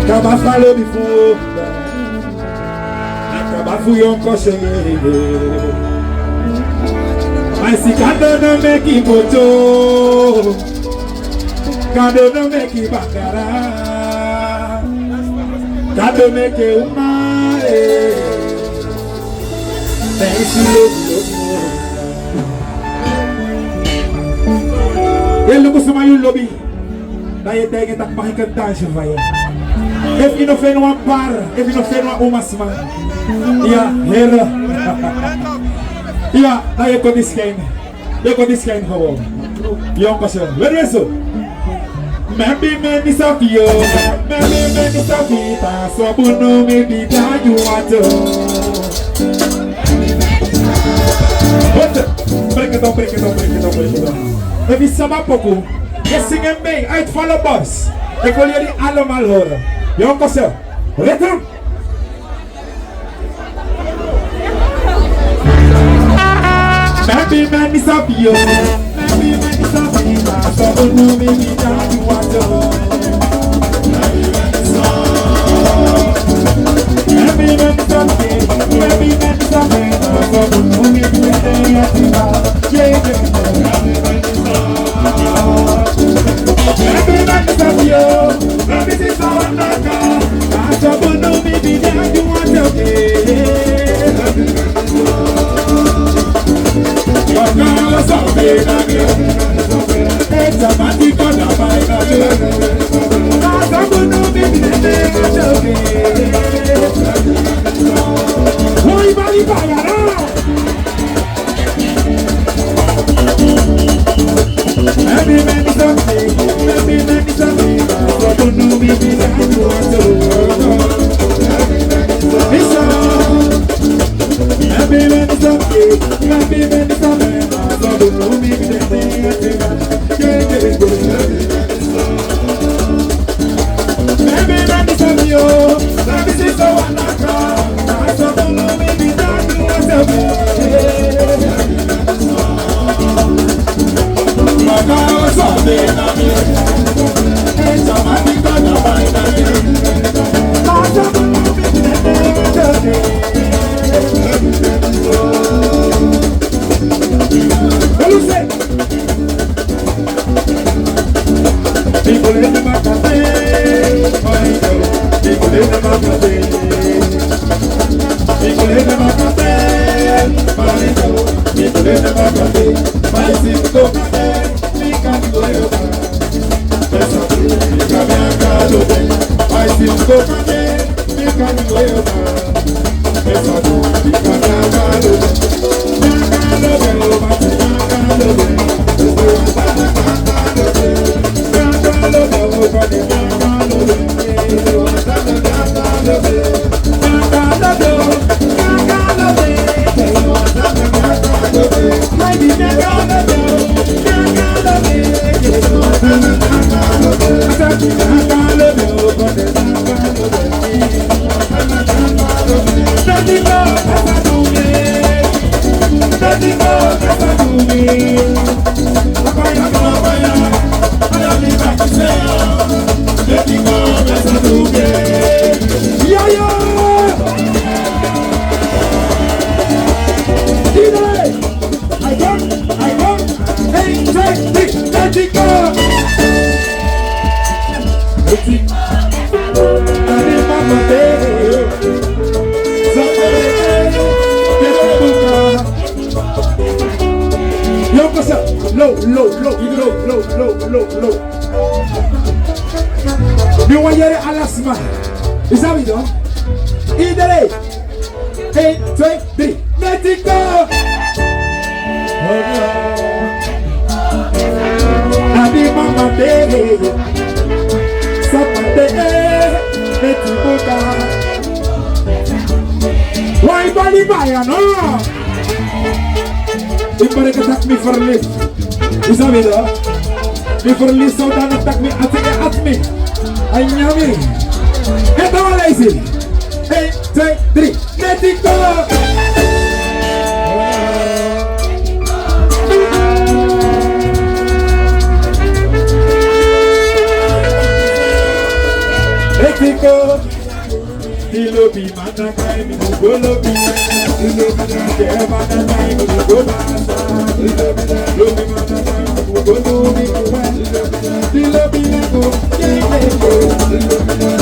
Acaba falando de fogo, acaba fui um cocheiro. Mas se cada nome que botou, cada nome que bacará, cada nome que uma tem esse louco. Ele não costuma ir no lobby. Daí tem que estar para cantar, vai. Ele não fez uma barra, ele não fez uma semana. E a hera. E a daí eu disse quem falou. E eu passei. Lembra isso? Maybe me desafio, maybe me desafio, só por não me dar de break it down. Eu vi saber pouco. Eu singo bem, aí tu fala boss. Eu vou lhe alô malhora. E eu passei. Retorno. Maybe me desafio. Só por não me dar de low. Mi voy a ir a la semana. ¿Y sabes, no? Y dale. 1, 2, 3. México. Abi mama baby. Sapate. México. Why bali baya no? Y para que tak me for lift. ¿Y sabes, no? Me for lift so dan tak me at me. Ay nyami. Ito wala isi. 1, 2, 3. México. Mexico, the lobby man a cry me go lobby. The lobby man a cry me go basa. Lobby man a cry me go lobby. The lobby man go yeah.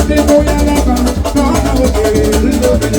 The boy a lava, no okay. The lobby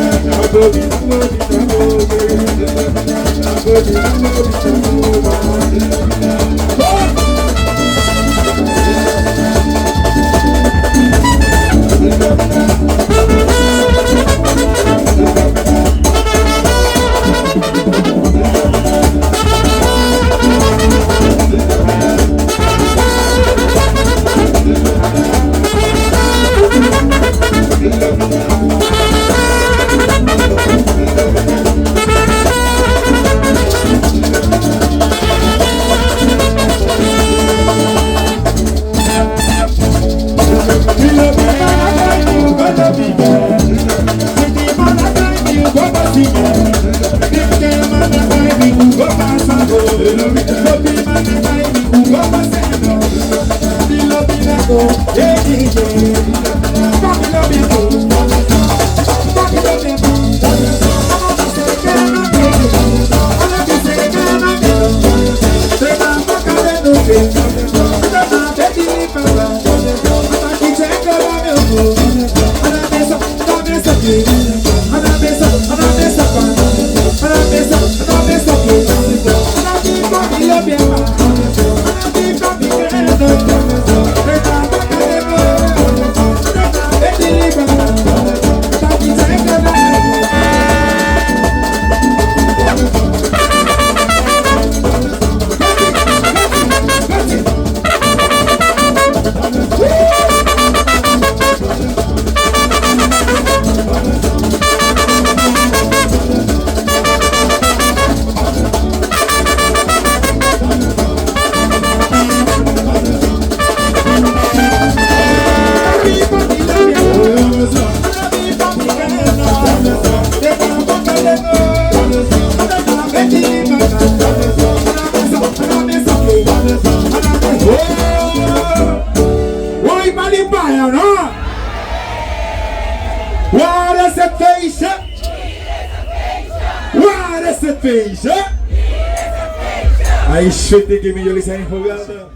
Aí chute que me olha sem enrugada.